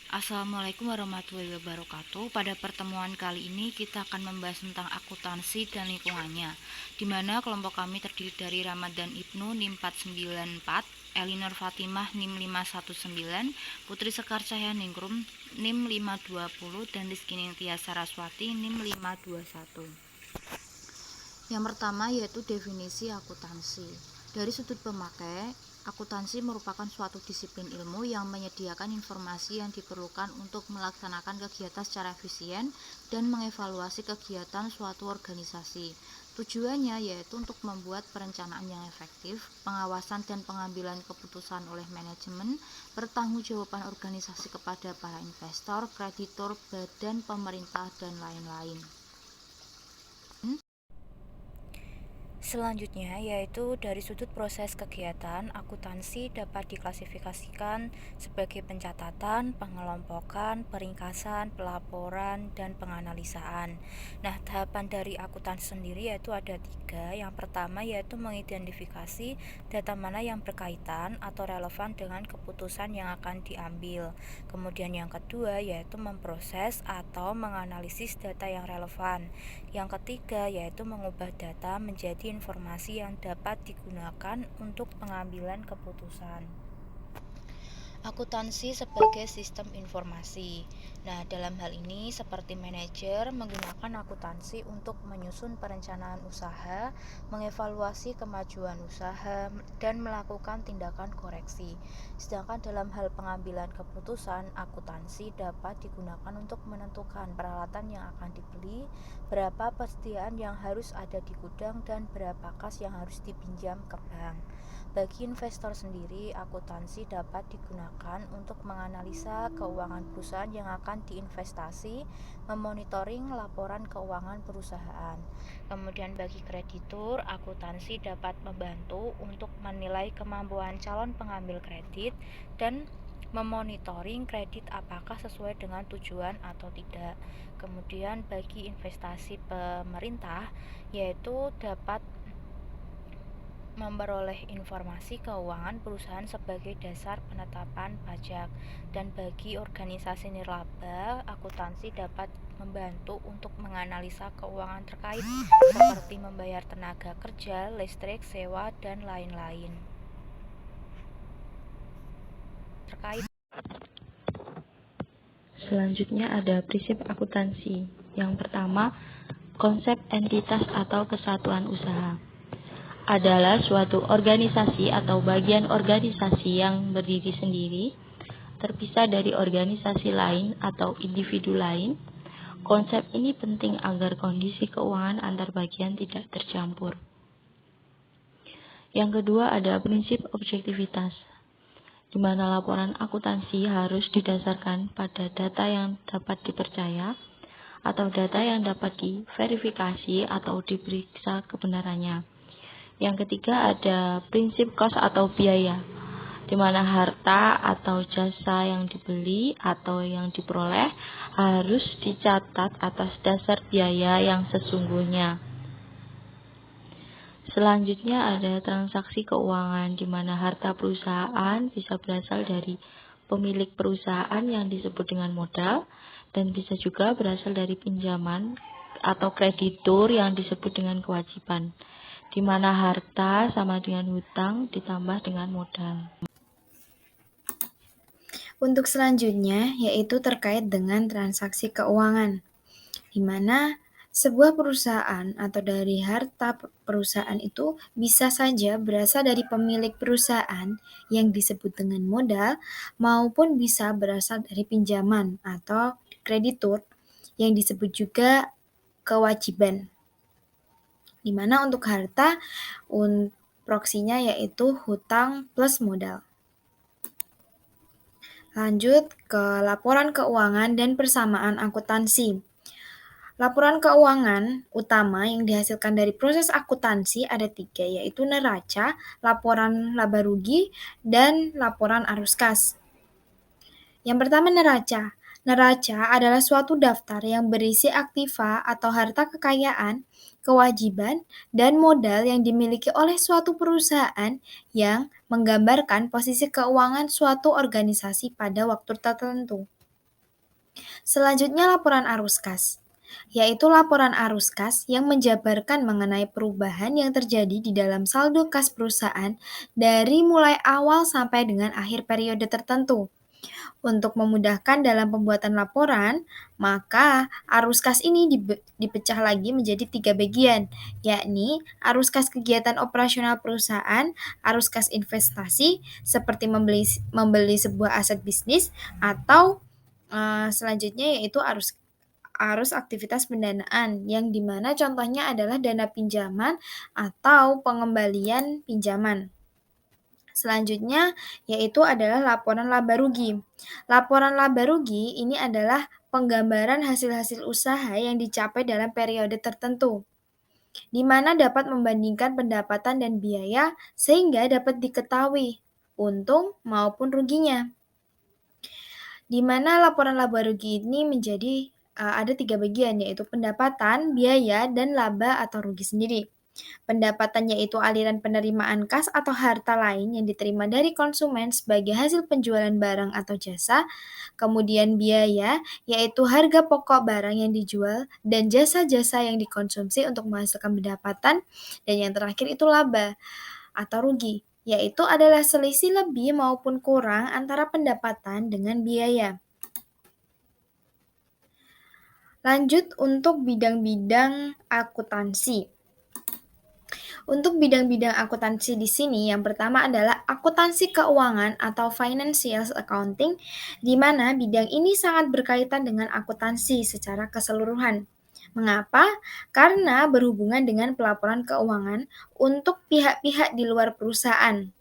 Assalamualaikum warahmatullahi wabarakatuh. Pada pertemuan kali ini kita akan membahas tentang akuntansi dan lingkungannya, di mana kelompok kami terdiri dari Ramadan Ibnu NIM 494, Elinor Fatimah NIM 519, Putri Sekar Cahya Ningrum NIM 520, dan Rizky Ningtyas Saraswati NIM 521. Yang pertama yaitu definisi akuntansi. Dari sudut pemakai, akuntansi merupakan suatu disiplin ilmu yang menyediakan informasi yang diperlukan untuk melaksanakan kegiatan secara efisien dan mengevaluasi kegiatan suatu organisasi. Tujuannya yaitu untuk membuat perencanaan yang efektif, pengawasan dan pengambilan keputusan oleh manajemen, pertanggungjawaban organisasi kepada para investor, kreditor, badan pemerintah, dan lain-lain. Selanjutnya yaitu dari sudut proses kegiatan, akuntansi dapat diklasifikasikan sebagai pencatatan, pengelompokan, peringkasan, pelaporan, dan penganalisaan. Nah, tahapan dari akuntansi sendiri yaitu ada 3. Yang pertama yaitu mengidentifikasi data mana yang berkaitan atau relevan dengan keputusan yang akan diambil. Kemudian yang kedua yaitu memproses atau menganalisis data yang relevan. Yang ketiga yaitu mengubah data menjadi informasi yang dapat digunakan untuk pengambilan keputusan. Akuntansi sebagai sistem informasi. Nah, dalam hal ini seperti manajer menggunakan akuntansi untuk menyusun perencanaan usaha, mengevaluasi kemajuan usaha, dan melakukan tindakan koreksi. Sedangkan dalam hal pengambilan keputusan, akuntansi dapat digunakan untuk menentukan peralatan yang akan dibeli, berapa persediaan yang harus ada di gudang, dan berapa kas yang harus dipinjam ke bank. Bagi investor sendiri, akuntansi dapat digunakan untuk menganalisa keuangan perusahaan yang akan diinvestasi, memonitoring laporan keuangan perusahaan. Kemudian bagi kreditur, akuntansi dapat membantu untuk menilai kemampuan calon pengambil kredit dan memonitoring kredit apakah sesuai dengan tujuan atau tidak. Kemudian bagi investasi pemerintah, yaitu dapat memperoleh informasi keuangan perusahaan sebagai dasar penetapan pajak. Dan bagi organisasi nirlaba, akuntansi dapat membantu untuk menganalisa keuangan terkait seperti membayar tenaga kerja, listrik, sewa, dan lain-lain. Selanjutnya ada prinsip akuntansi. Yang pertama, konsep entitas atau kesatuan usaha adalah suatu organisasi atau bagian organisasi yang berdiri sendiri, terpisah dari organisasi lain atau individu lain. Konsep ini penting agar kondisi keuangan antar bagian tidak tercampur. Yang kedua ada prinsip objektivitas, di mana laporan akuntansi harus didasarkan pada data yang dapat dipercaya atau data yang dapat diverifikasi atau diperiksa kebenarannya. Yang ketiga ada prinsip cost atau biaya, di mana harta atau jasa yang dibeli atau yang diperoleh harus dicatat atas dasar biaya yang sesungguhnya. Selanjutnya ada transaksi keuangan, di mana harta perusahaan bisa berasal dari pemilik perusahaan yang disebut dengan modal, dan bisa juga berasal dari pinjaman atau kreditur yang disebut dengan kewajiban, di mana harta sama dengan hutang ditambah dengan modal. Untuk selanjutnya yaitu terkait dengan transaksi keuangan, di mana sebuah perusahaan atau dari harta perusahaan itu bisa saja berasal dari pemilik perusahaan yang disebut dengan modal maupun bisa berasal dari pinjaman atau kreditur yang disebut juga kewajiban. Di mana untuk harta, proksinya yaitu hutang plus modal. Lanjut ke laporan keuangan dan persamaan akuntansi. Laporan keuangan utama yang dihasilkan dari proses akuntansi ada 3, yaitu neraca, laporan laba rugi, dan laporan arus kas. Yang pertama neraca. Neraca adalah suatu daftar yang berisi aktiva atau harta kekayaan, kewajiban, dan modal yang dimiliki oleh suatu perusahaan yang menggambarkan posisi keuangan suatu organisasi pada waktu tertentu. Selanjutnya laporan arus kas, yaitu laporan arus kas yang menjabarkan mengenai perubahan yang terjadi di dalam saldo kas perusahaan dari mulai awal sampai dengan akhir periode tertentu. Untuk memudahkan dalam pembuatan laporan, maka arus kas ini dipecah lagi menjadi 3 bagian, yakni arus kas kegiatan operasional perusahaan, arus kas investasi seperti membeli sebuah aset bisnis, atau selanjutnya yaitu arus arus aktivitas pendanaan yang dimana contohnya adalah dana pinjaman atau pengembalian pinjaman. Selanjutnya yaitu adalah laporan laba rugi. Laporan laba rugi ini adalah penggambaran hasil-hasil usaha yang dicapai dalam periode tertentu, di mana dapat membandingkan pendapatan dan biaya sehingga dapat diketahui untung maupun ruginya. Di mana laporan laba rugi ini menjadi ada 3 bagian, yaitu pendapatan, biaya, dan laba atau rugi sendiri. Pendapatan yaitu aliran penerimaan kas atau harta lain yang diterima dari konsumen sebagai hasil penjualan barang atau jasa. Kemudian biaya yaitu harga pokok barang yang dijual dan jasa-jasa yang dikonsumsi untuk menghasilkan pendapatan. Dan yang terakhir itu laba atau rugi, yaitu adalah selisih lebih maupun kurang antara pendapatan dengan biaya. Lanjut untuk bidang-bidang akuntansi. Untuk bidang-bidang akuntansi di sini, yang pertama adalah akuntansi keuangan atau financial accounting, di mana bidang ini sangat berkaitan dengan akuntansi secara keseluruhan. Mengapa? Karena berhubungan dengan pelaporan keuangan untuk pihak-pihak di luar perusahaan.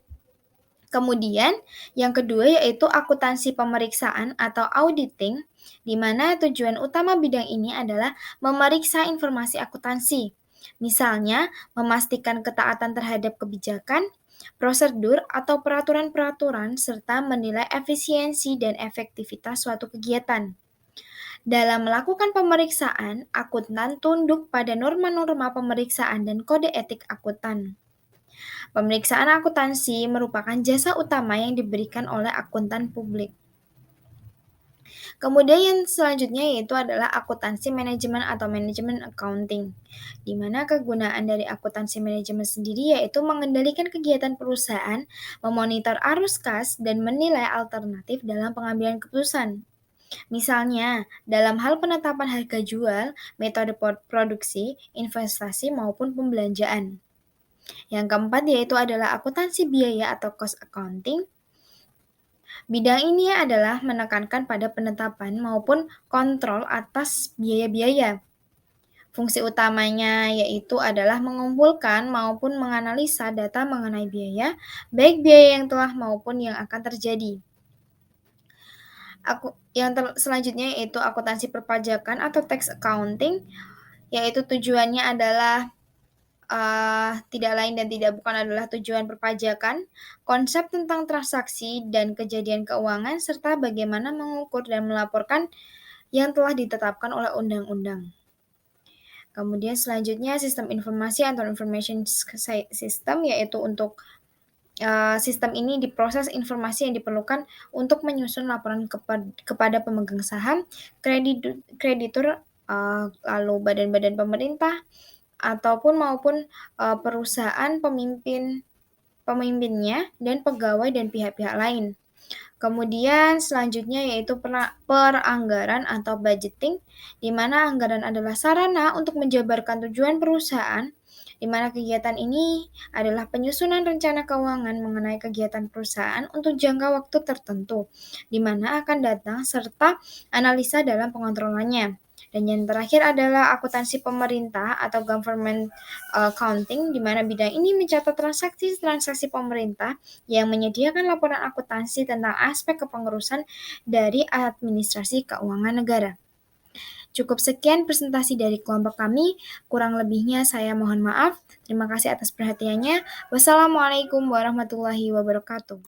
Kemudian, yang kedua yaitu akuntansi pemeriksaan atau auditing, di mana tujuan utama bidang ini adalah memeriksa informasi akuntansi. Misalnya, memastikan ketaatan terhadap kebijakan, prosedur, atau peraturan-peraturan, serta menilai efisiensi dan efektivitas suatu kegiatan. Dalam melakukan pemeriksaan, akuntan tunduk pada norma-norma pemeriksaan dan kode etik akuntan. Pemeriksaan akuntansi merupakan jasa utama yang diberikan oleh akuntan publik. Kemudian yang selanjutnya yaitu adalah akuntansi manajemen atau manajemen accounting, di mana kegunaan dari akuntansi manajemen sendiri yaitu mengendalikan kegiatan perusahaan, memonitor arus kas, dan menilai alternatif dalam pengambilan keputusan. Misalnya, dalam hal penetapan harga jual, metode produksi, investasi, maupun pembelanjaan. Yang keempat yaitu adalah akuntansi biaya atau cost accounting. Bidang ini adalah menekankan pada penetapan maupun kontrol atas biaya-biaya. Fungsi utamanya yaitu adalah mengumpulkan maupun menganalisa data mengenai biaya, baik biaya yang telah maupun yang akan terjadi. Selanjutnya yaitu akuntansi perpajakan atau tax accounting, yaitu tujuannya adalah tidak lain dan tidak bukan adalah tujuan perpajakan, konsep tentang transaksi dan kejadian keuangan, serta bagaimana mengukur dan melaporkan yang telah ditetapkan oleh undang-undang. Kemudian selanjutnya sistem informasi atau information system, yaitu untuk sistem ini diproses informasi yang diperlukan untuk menyusun laporan kepada pemegang saham, kreditur, lalu badan-badan pemerintah, maupun perusahaan pemimpinnya dan pegawai dan pihak-pihak lain. Kemudian selanjutnya yaitu peranggaran atau budgeting, di mana anggaran adalah sarana untuk menjabarkan tujuan perusahaan, di mana kegiatan ini adalah penyusunan rencana keuangan mengenai kegiatan perusahaan untuk jangka waktu tertentu, di mana akan datang serta analisa dalam pengontrolannya. Dan yang terakhir adalah akuntansi pemerintah atau government accounting, di mana bidang ini mencatat transaksi-transaksi pemerintah yang menyediakan laporan akuntansi tentang aspek kepengurusan dari administrasi keuangan negara. Cukup sekian presentasi dari kelompok kami, kurang lebihnya saya mohon maaf. Terima kasih atas perhatiannya. Wassalamualaikum warahmatullahi wabarakatuh.